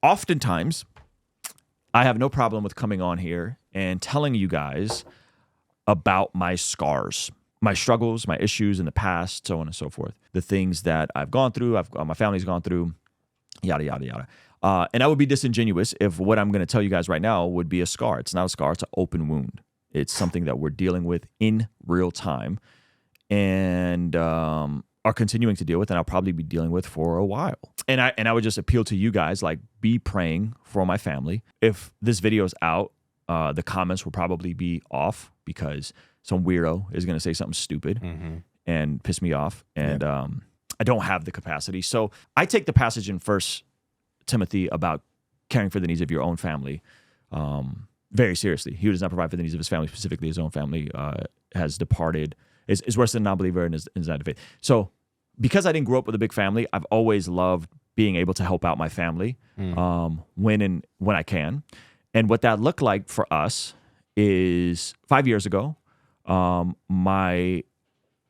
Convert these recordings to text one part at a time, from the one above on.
oftentimes, I have no problem with coming on here and telling you guys about my scars, my struggles, my issues in the past, so on and so forth. The things that I've gone through, my family's gone through, yada, yada, yada. And I would be disingenuous if what I'm going to tell you guys right now would be a scar. It's not a scar. It's an open wound. It's something that we're dealing with in real time and are continuing to deal with, and I'll probably be dealing with for a while. And I would just appeal to you guys, like, be praying for my family. If this video is out, the comments will probably be off because some weirdo is going to say something stupid and piss me off. And I don't have the capacity. So I take the passage in 1 Timothy about caring for the needs of your own family very seriously. He who does not provide for the needs of his family, specifically his own family, has departed, is worse than a non-believer and is not of faith. So because I didn't grow up with a big family, I've always loved being able to help out my family when I can. And what that looked like for us is 5 years ago, my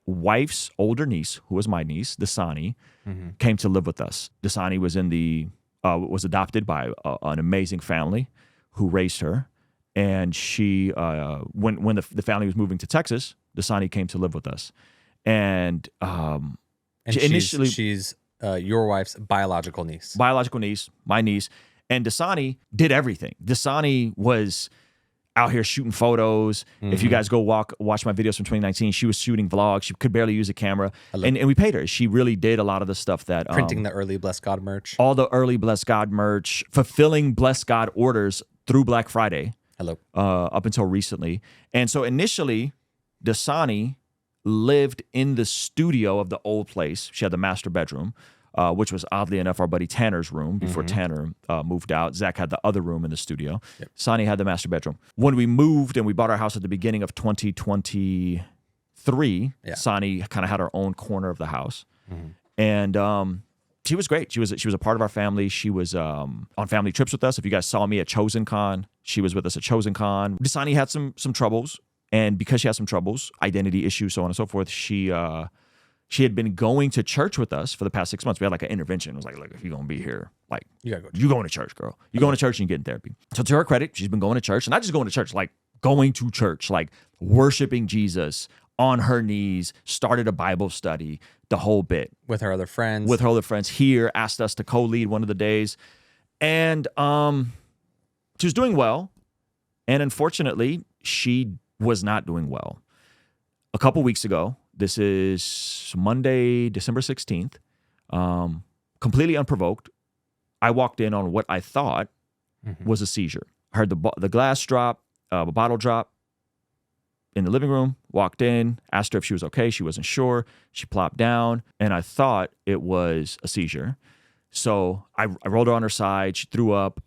wife's older niece, who was my niece, Danani, came to live with us. Danani was adopted by an amazing family who raised her. And she, when the family was moving to Texas, Danani came to live with us. And she's your wife's biological niece. Biological niece, my niece. And Danani did everything. Danani was out here shooting photos. If you guys go watch my videos from 2019, she was shooting vlogs. She could barely use a camera. And we paid her. She really did a lot of the stuff that... Printing the early Bless God merch. All the early Bless God merch. Fulfilling Bless God orders through Black Friday. Up until recently. And so initially, Danani lived in the studio of the old place. She had the master bedroom, which was oddly enough our buddy Tanner's room before Tanner moved out. Zach had the other room in the studio. Danani had the master bedroom. When we moved and we bought our house at the beginning of 2023, Danani kind of had her own corner of the house. And she was great. She was a part of our family. She was on family trips with us. If you guys saw me at Chosen Con, she was with us at Chosen Con. Danani had some troubles, and because she had some troubles, identity issues, so on and so forth, she had been going to church with us for the past 6 months. We had like an intervention. It was like, look, if you're gonna be here, like you going to church, girl. You going to church and you getting therapy. So to her credit, she's been going to church, and not just going to church, like going to church, like worshiping Jesus on her knees, started a Bible study, the whole bit. With her other friends. Here, asked us to co-lead one of the days. And she was doing well. And unfortunately, she was not doing well. A couple weeks ago, this is Monday, December 16th, completely unprovoked, I walked in on what I thought was a seizure. I heard the glass drop, a bottle drop in the living room, walked in, asked her if she was okay. She wasn't sure. She plopped down, and I thought it was a seizure. So I rolled her on her side. She threw up.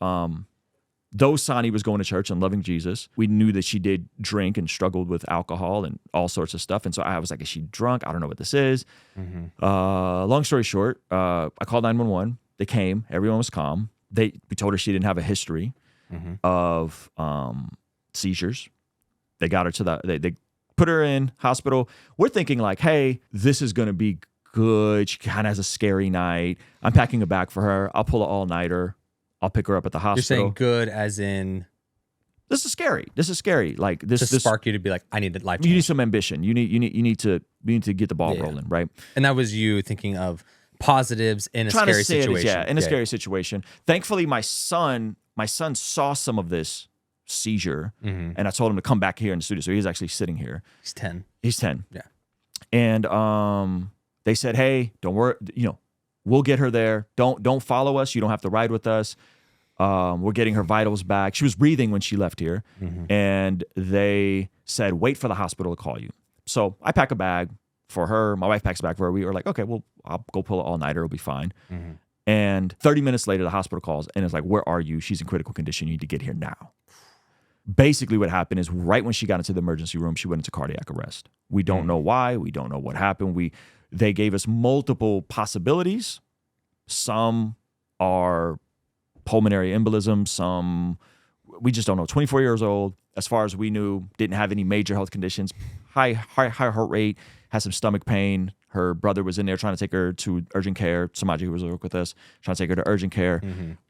Though Danani was going to church and loving Jesus, we knew that she did drink and struggled with alcohol and all sorts of stuff. And so I was like, is she drunk? I don't know what this is. Long story short, I called 911. They came. Everyone was calm. We told her she didn't have a history of seizures. They got her to they put her in hospital. We're thinking like, hey, this is going to be good. She kind of has a scary night. I'm packing a bag for her. I'll pull an all-nighter. I'll pick her up at the hospital. You're saying good as in... This is scary. Like this spark you to be like, I need a life change. You need some ambition. You need to get the ball rolling, right? And that was you thinking of positives in a scary situation. In a scary situation. Thankfully, my son saw some of this seizure, and I told him to come back here in the studio. So he's actually sitting here. He's 10. Yeah. And they said, hey, don't worry, we'll get her there. Don't follow us. You don't have to ride with us. We're getting her vitals back. She was breathing when she left here. And they said, wait for the hospital to call you. So I pack a bag for her. My wife packs a bag for her. We were like, okay, well, I'll go pull an all-nighter. It'll be fine. And 30 minutes later, the hospital calls and it's like, where are you? She's in critical condition. You need to get here now. Basically what happened is right when she got into the emergency room, she went into cardiac arrest. We don't know why. We don't know what happened. They gave us multiple possibilities. Some are pulmonary embolism. Some we just don't know. 24 years old, as far as we knew, didn't have any major health conditions. High heart rate, had some stomach pain. Her brother was in there trying to take her to urgent care. Samaji, who was with us, trying to take her to urgent care.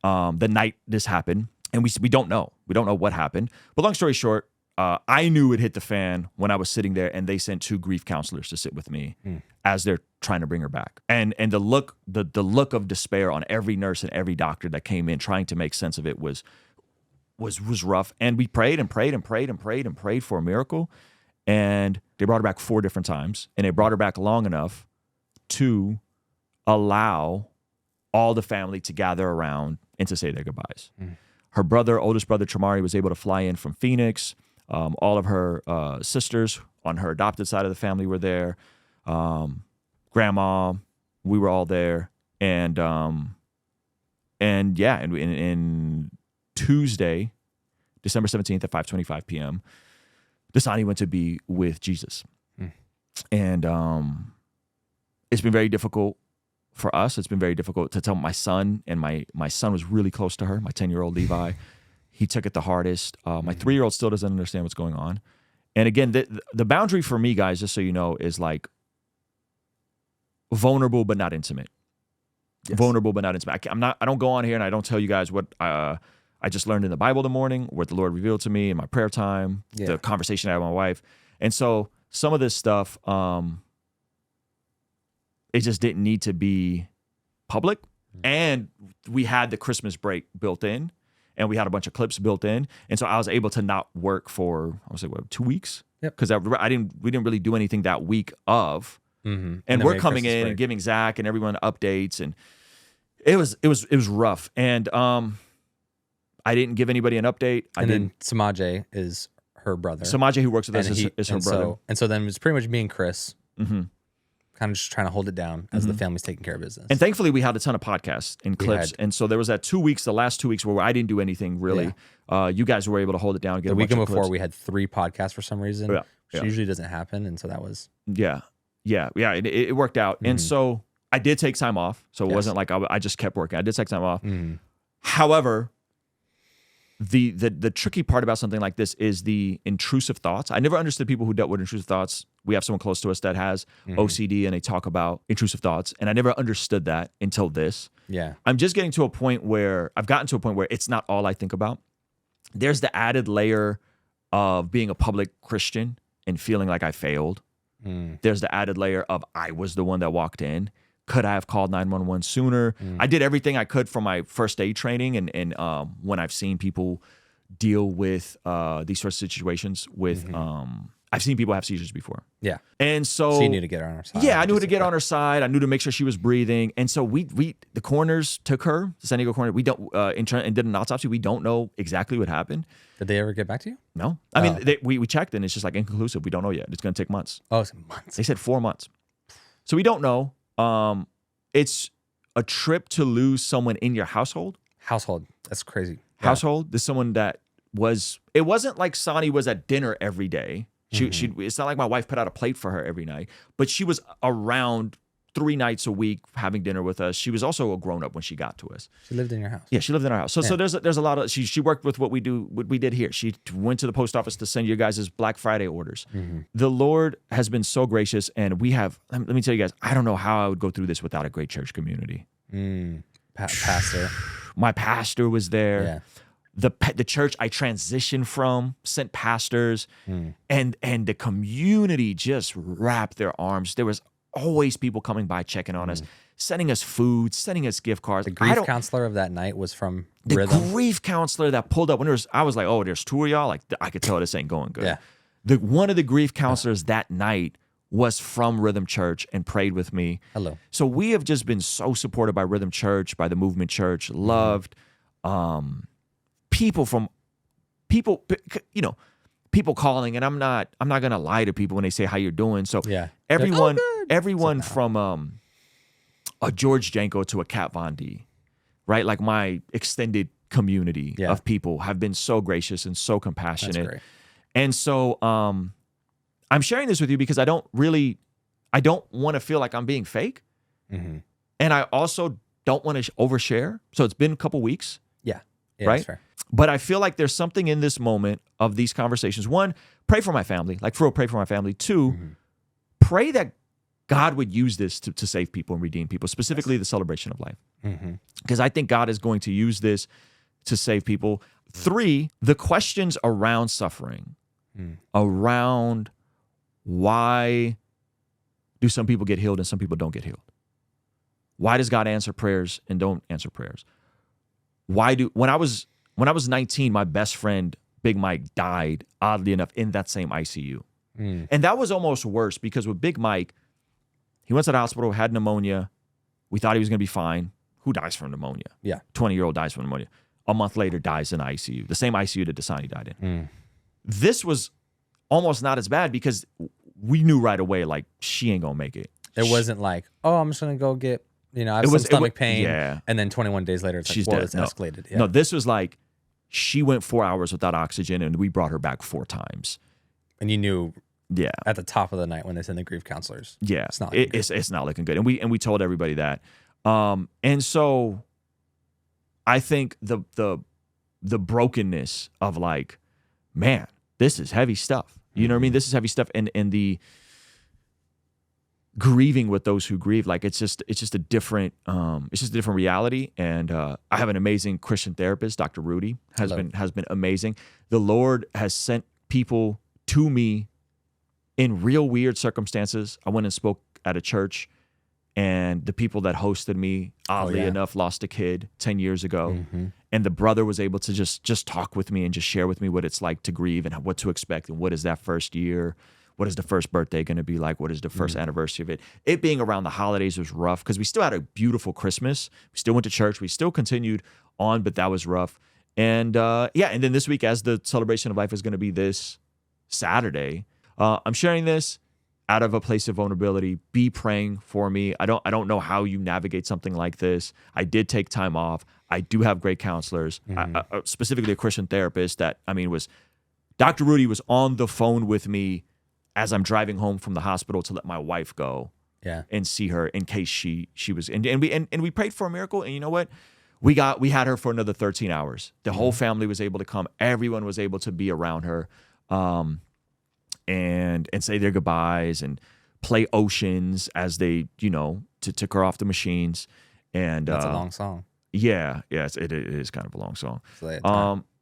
The night this happened, and we don't know. We don't know what happened. But long story short, I knew it hit the fan when I was sitting there, and they sent 2 grief counselors to sit with me as they're trying to bring her back. And the look of despair on every nurse and every doctor that came in trying to make sense of it was rough. And we prayed and prayed and prayed and prayed and prayed for a miracle. And they brought her back 4 different times, and they brought her back long enough to allow all the family to gather around and to say their goodbyes. Her brother, oldest brother Tramari, was able to fly in from Phoenix. All of her sisters on her adopted side of the family were there. Grandma, we were all there. And Tuesday, December 17th at 5:25 p.m., Danani went to be with Jesus. And it's been very difficult for us. It's been very difficult to tell my son, and my son was really close to her, my 10-year-old Levi. He took it the hardest. My 3-year-old still doesn't understand what's going on. And again, the boundary for me, guys, just so you know, is like vulnerable but not intimate. Yes. Vulnerable but not intimate. I don't go on here and I don't tell you guys what I just learned in the Bible in the morning, what the Lord revealed to me in my prayer time, the conversation I had with my wife. And so some of this stuff, it just didn't need to be public. And we had the Christmas break built in, and we had a bunch of clips built in. And so I was able to not work for, I would say, 2 weeks? Because we didn't really do anything that week of. And we're coming in break and giving Zach and everyone updates, and it was rough. And I didn't give anybody an update. Then Samaje is her brother. Samaje, who works with us, is her brother. So then it was pretty much me and Chris, kind of just trying to hold it down as the family's taking care of business. And thankfully, we had a ton of podcasts and clips. And so there was that 2 weeks, the last 2 weeks, where I didn't do anything really. You guys were able to hold it down. Get the weekend before, clips. we had 3 podcasts for some reason, which usually doesn't happen. And so that was... It worked out. And so I did take time off. So it wasn't like I just kept working. I did take time off. However, the tricky part about something like this is the intrusive thoughts. I never understood people who dealt with intrusive thoughts. We have someone close to us that has OCD, and they talk about intrusive thoughts. And I never understood that until this. I'm just getting to a point where I've gotten to a point where it's not all I think about. There's the added layer of being a public Christian and feeling like I failed. There's the added layer of I was the one that walked in. Could I have called 911 sooner? I did everything I could for my first aid training, and when I've seen people deal with these sorts of situations with, I've seen people have seizures before. And so you knew to get her on her side. I knew to get on her side. I knew to make sure she was breathing. And so the coroners took her, the San Diego coroner. We don't and did an autopsy. We don't know exactly what happened. Did they ever get back to you? No. I mean, we checked, and it's just like inconclusive. We don't know yet. It's going to take months. Oh, it's months. They said 4 months. So we don't know. It's a trip to lose someone in your household. That's crazy. Household. There's someone that it wasn't like Sani was at dinner every day. It's not like my wife put out a plate for her every night, but she was around 3 nights a week having dinner with us. She was also a grown up when she got to us. She lived in your house. Yeah, she lived in our house. So there's a lot of she worked with what we did here. She went to the post office to send you guys' Black Friday orders. The Lord has been so gracious, and we have. Let me tell you guys, I don't know how I would go through this without a great church community. Pastor, my pastor was there. The church I transitioned from sent pastors, and the community just wrapped their arms. There was always people coming by, checking on us, sending us food, sending us gift cards. The grief counselor of that night was from Rhythm. The grief counselor that pulled up when I was like, oh, there's 2 of y'all. Like, I could tell this ain't going good. One of the grief counselors that night was from Rhythm Church and prayed with me. Hello. So we have just been so supported by Rhythm Church, by the Movement Church, loved. People calling, and I'm not gonna lie to people when they say how you're doing. So everyone from a George Janko to a Kat Von D, right? Like my extended community of people have been so gracious and so compassionate. That's great. And so I'm sharing this with you because I don't want to feel like I'm being fake. And I also don't want to overshare. So it's been a couple weeks. Yeah, right? That's fair. But I feel like there's something in this moment of these conversations. One, pray for my family. Like, for real, pray for my family. Two, pray that God would use this to save people and redeem people, specifically the celebration of life. Because I think God is going to use this to save people. Three, the questions around suffering, around why do some people get healed and some people don't get healed? Why does God answer prayers and don't answer prayers? When I was 19, my best friend, Big Mike, died, oddly enough, in that same ICU. And that was almost worse because with Big Mike, he went to the hospital, had pneumonia. We thought he was going to be fine. Who dies from pneumonia? Yeah. 20-year-old dies from pneumonia. A month later, dies in ICU. The same ICU that Danani died in. This was almost not as bad because we knew right away, like, she ain't going to make it. It wasn't like, oh, I'm just going to go get, I have some stomach pain. Yeah. And then 21 days later, it's like, She's well, dead. it's escalated. Yeah. No, this was like, she went 4 hours without oxygen and we brought her back 4 times. And you knew Yeah. at the top of the night when they send the grief counselors. Yeah. It's not it's not looking good. And we told everybody that. And so I think the brokenness of like, man, this is heavy stuff. You know what I mean? This is heavy stuff. And the grieving with those who grieve, like it's just a different reality. And I have an amazing Christian therapist, Dr. Rudy, has been amazing. The Lord has sent people to me in real weird circumstances. I went and spoke at a church, and the people that hosted me, oddly enough, lost a kid 10 years ago. And the brother was able to just talk with me and just share with me what it's like to grieve and what to expect and what is that first year. What is the first birthday going to be like? What is the first anniversary of it? It being around the holidays was rough because we still had a beautiful Christmas. We still went to church. We still continued on, but that was rough. And and then this week, as the celebration of life is going to be this Saturday, I'm sharing this out of a place of vulnerability. Be praying for me. I don't know how you navigate something like this. I did take time off. I do have great counselors, specifically a Christian therapist that, Dr. Rudy was on the phone with me as I'm driving home from the hospital to let my wife go and see her in case she was, and we prayed for a miracle. And you know what? We had her for another 13 hours. The whole family was able to come. Everyone was able to be around her. And say their goodbyes and play Oceans as they, took her off the machines. And that's a long song. Yeah, it is kind of a long song.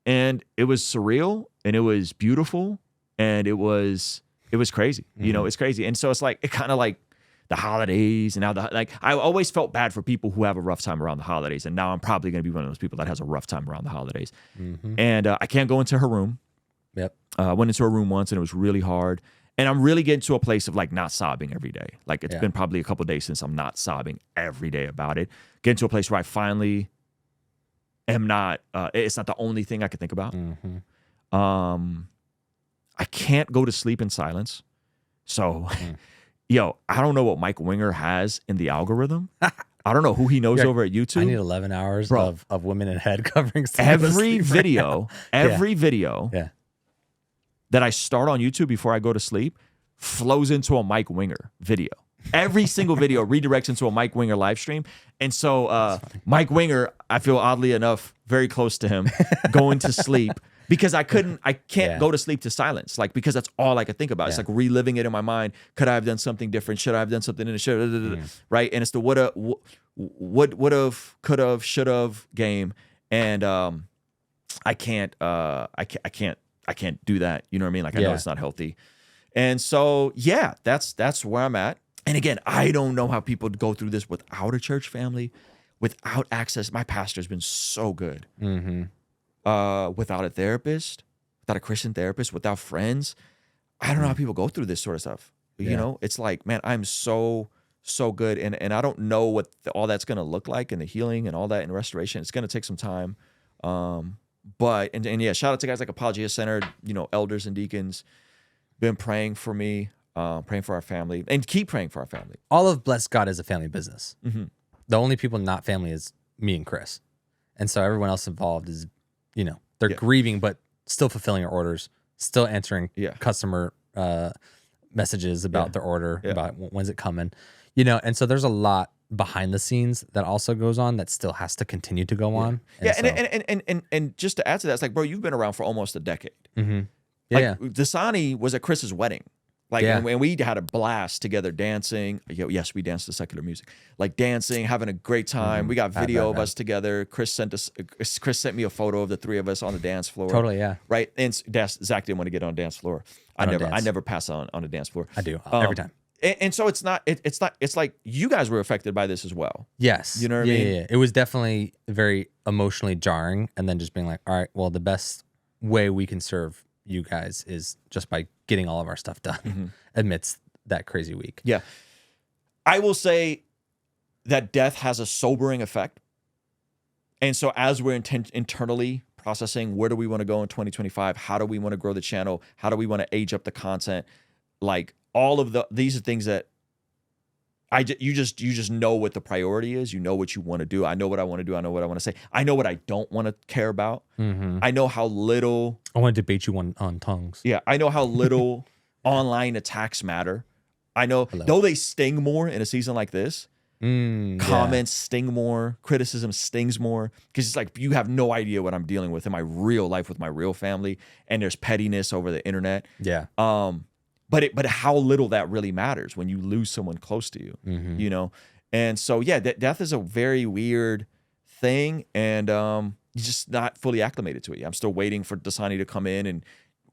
And it was surreal and it was beautiful and it was crazy. It's crazy. And so it's like, it kind of like the holidays and now I always felt bad for people who have a rough time around the holidays. And now I'm probably going to be one of those people that has a rough time around the holidays. And I can't go into her room. Yep. I went into her room once and it was really hard. And I'm really getting to a place of like not sobbing every day. Like it's been probably a couple of days since I'm not sobbing every day about it. Getting to a place where I finally am not, it's not the only thing I could think about. I can't go to sleep in silence. So, I don't know what Mike Winger has in the algorithm. I don't know who he knows over at YouTube. I need 11 hours of women in head covering. Every video that I start on YouTube before I go to sleep flows into a Mike Winger video. Every single video redirects into a Mike Winger live stream. And so Mike Winger, I feel oddly enough, very close to him, going to sleep because I can't go to sleep to silence. Like, because that's all I could think about. It's like reliving it in my mind. Could I have done something different? Should I have done something in the right? And it's the would have, could have, should have game. And I can't do that. You know what I mean? Like, I know it's not healthy. And so, that's where I'm at. And again, I don't know how people go through this without a church family, without access. My pastor's been so good. Without a therapist, without a Christian therapist, without friends. I don't know how people go through this sort of stuff. You know, it's like, man, I'm so good. And I don't know what all that's going to look like and the healing and all that and restoration. It's going to take some time. But shout out to guys like Apologia Center, elders and deacons, been praying for me, praying for our family, and keep praying for our family. All of Bless God is a family business. The only people not family is me and Chris. And so everyone else involved is, they're grieving, but still fulfilling our orders, still answering customer messages about their order, about when's it coming, and so there's a lot behind the scenes that also goes on that still has to continue to go on. And just to add to that, it's like, bro, you've been around for almost a decade. Mm-hmm. Danani was at Chris's wedding. And we had a blast together dancing. Yes, we danced to secular music. Like dancing, having a great time. Mm-hmm. We got video of us together. Chris sent me a photo of the three of us on the dance floor. Totally, yeah. Right? And Zach didn't want to get on the dance floor. I never pass on the dance floor. I do every time. And so it's like you guys were affected by this as well. Yes. You know what I mean? Yeah. It was definitely very emotionally jarring. And then just being like, all right, well, the best way we can serve you guys is just by getting all of our stuff done amidst that crazy week. Yeah. I will say that death has a sobering effect. And so as we're internally processing, where do we want to go in 2025? How do we want to grow the channel? How do we want to age up the content? Like all of these are things that you just know what the priority is. You know what you want to do. I know what I want to do. I know what I want to say. I know what I don't want to care about. Mm-hmm. I know how little. I want to debate you on tongues. Yeah, I know how little online attacks matter. I know, though they sting more in a season like this, comments sting more, criticism stings more, because it's like you have no idea what I'm dealing with in my real life with my real family, and there's pettiness over the internet. Yeah. But how little that really matters when you lose someone close to you, you know? And so, yeah, death is a very weird thing, and you're just not fully acclimated to it. I'm still waiting for Danani to come in and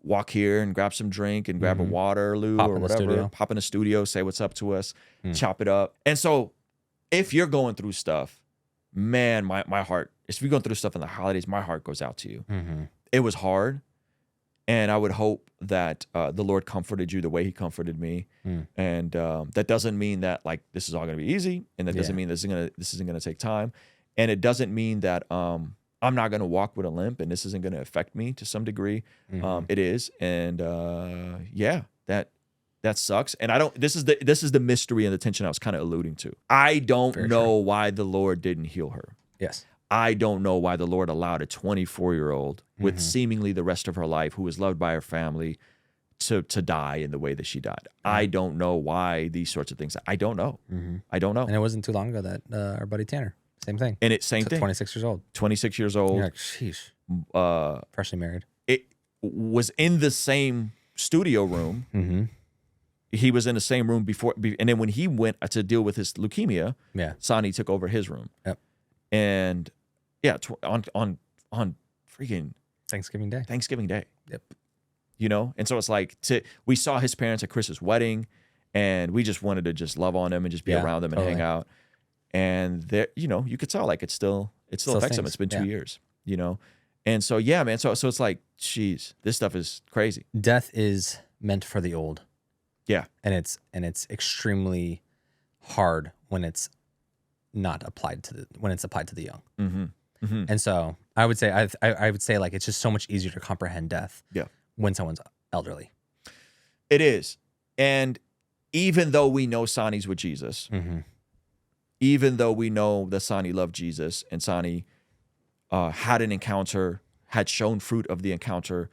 walk here and grab some drink and grab a Waterloo or whatever, pop in the studio, say what's up to us, chop it up. And so if you're going through stuff, man, my heart, if you're going through stuff in the holidays, my heart goes out to you. It was hard. And I would hope that the Lord comforted you the way he comforted me. And that doesn't mean that like this is all going to be easy. And that doesn't mean this isn't going to take time. And it doesn't mean that I'm not going to walk with a limp and this isn't going to affect me to some degree. It is. And that sucks. And this is the mystery and the tension I was kind of alluding to. I don't know why the Lord didn't heal her. Yes. I don't know why the Lord allowed a 24-year-old with seemingly the rest of her life, who was loved by her family, to die in the way that she died. I don't know why these sorts of things. I don't know. I don't know. And it wasn't too long ago that our buddy Tanner, same thing. And same thing. 26 years old. 26 years old. You're like, sheesh. Freshly married. It was in the same studio room. He was in the same room before, and then when he went to deal with his leukemia, Sonny took over his room. Yep. And yeah, on freaking Thanksgiving Day. Yep. You know, and so it's like we saw his parents at Chris's wedding, and we just wanted to just love on them and just be around them and hang out. And there, you know, you could tell like it still affects them. It's been 2 years, you know, and so yeah, man. So it's like, geez, this stuff is crazy. Death is meant for the old. Yeah, and it's extremely hard when it's not applied to the young. And so I would say I would say like it's just so much easier to comprehend death when someone's elderly. It is. And even though we know Sonny's with Jesus, even though we know that Sonny loved Jesus and Sonny had an encounter, had shown fruit of the encounter,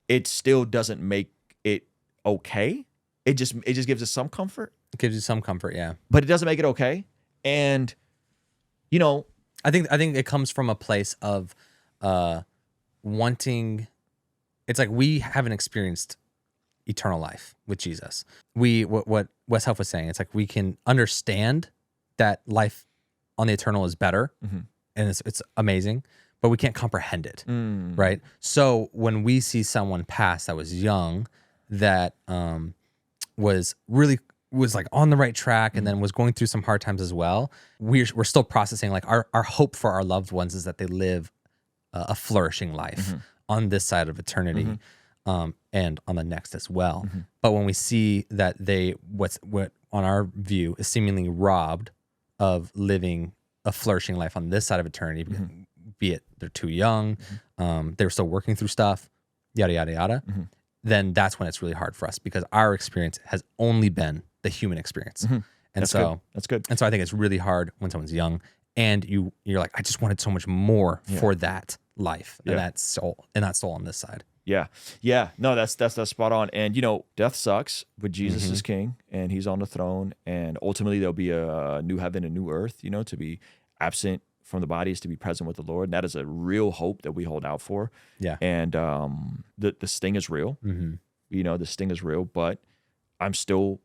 it still doesn't make it okay. It just gives us some comfort. It gives you some comfort, yeah. But it doesn't make it okay. And you know, I think it comes from a place of wanting. It's like we haven't experienced eternal life with Jesus. What Wes Huff was saying. It's like we can understand that life on the eternal is better, and it's amazing, but we can't comprehend it, right? So when we see someone pass that was young, that was like on the right track and then was going through some hard times as well, we're still processing like our hope for our loved ones is that they live a flourishing life on this side of eternity and on the next as well. But when we see that what on our view is seemingly robbed of living a flourishing life on this side of eternity, be it they're too young, they're still working through stuff, yada yada yada, then that's when it's really hard for us because our experience has only been the human experience. And that's good. And so I think it's really hard when someone's young and you're like, I just wanted so much more for that life and that soul on this side. Yeah. No, that's spot on. And death sucks, but Jesus is king and he's on the throne. And ultimately there'll be a new heaven and new earth, to be absent from the body is to be present with the Lord. And that is a real hope that we hold out for. Yeah. And the sting is real. The sting is real, but I'm still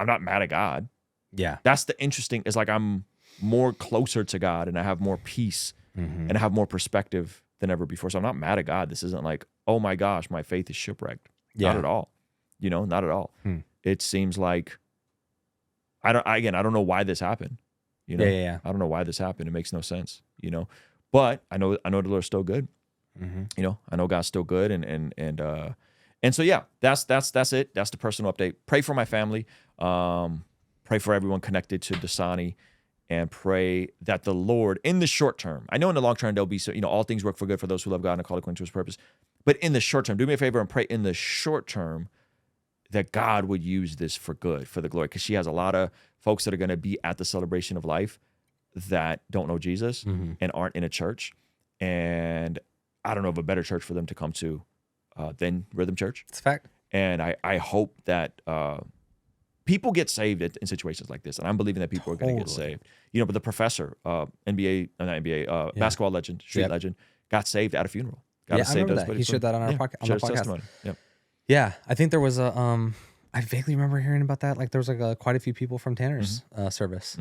I'm not mad at God. Yeah. That's the interesting, is I'm more closer to God and I have more peace and I have more perspective than ever before. So I'm not mad at God. This isn't oh my gosh, my faith is shipwrecked. Not at all. Not at all. It seems like I don't know why this happened. Yeah. I don't know why this happened. It makes no sense. But I know the Lord's still good. I know God's still good, and so yeah, that's it. That's the personal update. Pray for my family. Pray for everyone connected to Danani, and pray that the Lord, in the short term, I know in the long term there'll be all things work for good for those who love God and are called according to His purpose. But in the short term, do me a favor and pray in the short term that God would use this for good, for the glory, because she has a lot of folks that are going to be at the celebration of life that don't know Jesus and aren't in a church, and I don't know of a better church for them to come to than Rhythm Church. It's a fact. And I hope that people get saved in situations like this, and I'm believing that people are going to get saved. But the professor, basketball legend, street legend, got saved at a funeral. I remember that. He shared that on our podcast. Testimony. Yep. Yeah, I think there was I vaguely remember hearing about that. There was quite a few people from Tanner's service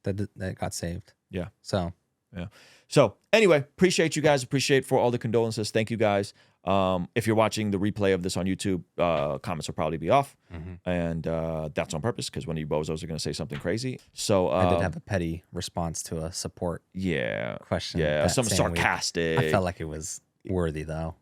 that got saved. Yeah. So. Yeah. So anyway, appreciate you guys. Appreciate for all the condolences. Thank you guys. If you're watching the replay of this on YouTube, comments will probably be off, and that's on purpose because one of you bozos are going to say something crazy. So I did have a petty response to a support question. Yeah, some sarcastic. I felt like it was worthy though.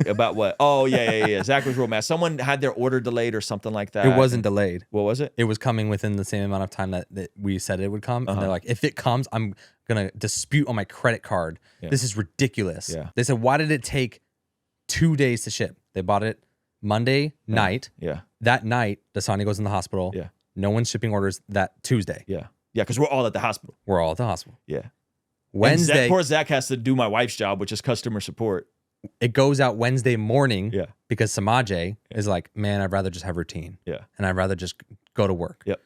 About what? Oh yeah. Zach was real mad. Someone had their order delayed or something like that. It wasn't delayed. What was it? It was coming within the same amount of time that we said it would come. And they're like, if it comes, I'm going to dispute on my credit card. Yeah. This is ridiculous. Yeah. They said, why did it take 2 days to ship? They bought it Monday night. Yeah. That night, Danani goes in the hospital. Yeah. No one's shipping orders that Tuesday. Yeah. Yeah, because we're all at the hospital. Yeah. Wednesday. Poor Zach has to do my wife's job, which is customer support. It goes out Wednesday morning because Samajay is like, man, I'd rather just have routine. Yeah. And I'd rather just go to work. Yep.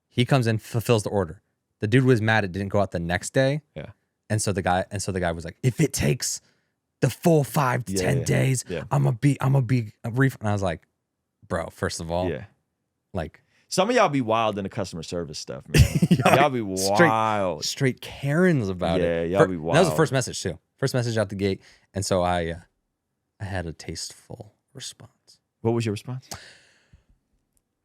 He comes in, fulfills the order. The dude was mad it didn't go out the next day. Yeah. And so the guy was like, if it takes the full 5 to 10 days, I'm gonna be a refund. And I was like, bro, first of all, some of y'all be wild in the customer service stuff, man. Y'all be wild. Straight Karens about it. Yeah, y'all be wild. That was the first message too. First message out the gate. And so I had a tasteful response. What was your response?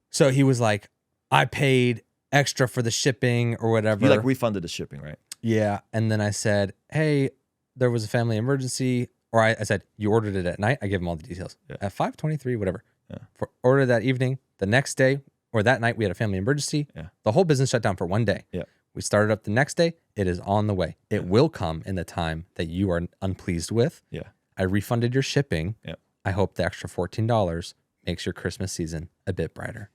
So he was like, I paid extra for the shipping or whatever. You refunded the shipping, right? Yeah. And then I said, hey, there was a family emergency. Or I said, you ordered it at night. I gave him all the details. At 5:23, whatever. Yeah. Ordered that evening. The next day or that night, we had a family emergency. Yeah. The whole business shut down for 1 day. Yeah. We started up the next day. It is on the way. It will come in the time that you are unpleased with. Yeah. I refunded your shipping. Yeah. I hope the extra $14 makes your Christmas season a bit brighter.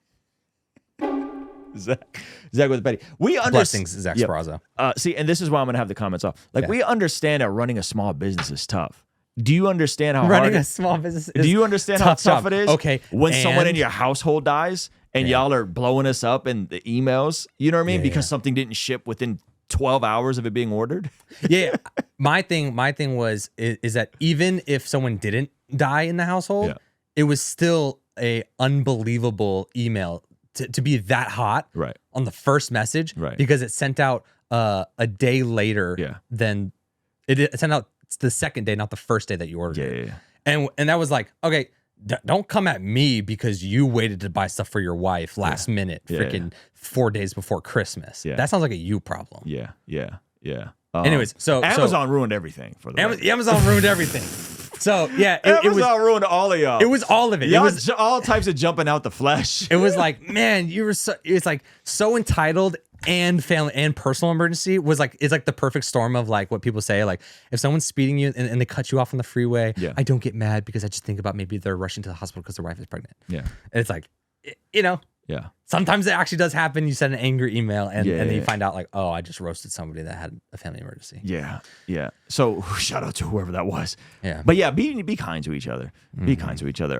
Zach with Betty. We understand. Blessings, Zach Sprazo. See, and this is why I'm gonna have the comments off. We understand that running a small business is tough. Do you understand how running a small business is Do you understand how tough it is? Okay. When someone in your household dies and y'all are blowing us up in the emails, you know what I mean? Because something didn't ship within 12 hours of it being ordered. Yeah. My thing was that even if someone didn't die in the household, it was still a unbelievable email to be that hot on the first message because it sent out a day later than it sent out the second day, not the first day that you ordered it. And that was like, okay, don't come at me because you waited to buy stuff for your wife last minute, freaking 4 days before Christmas. That sounds like a you problem. Yeah. Anyways, so Amazon ruined everything for the Amazon ruined everything. So yeah, Amazon ruined all of y'all. It was all of it. Y'all it was all types of jumping out the flesh. It was like, man, it's like so entitled and family and personal emergency it's like the perfect storm of like what people say, like if someone's speeding you and they cut you off on the freeway, I don't get mad because I just think about maybe they're rushing to the hospital because their wife is pregnant. Yeah. And it's like, you know, Yeah. Sometimes it actually does happen. You send an angry email and then you find out like, oh, I just roasted somebody that had a family emergency. Yeah. Yeah. So shout out to whoever that was. Yeah. But yeah, be kind to each other. Be kind to each other.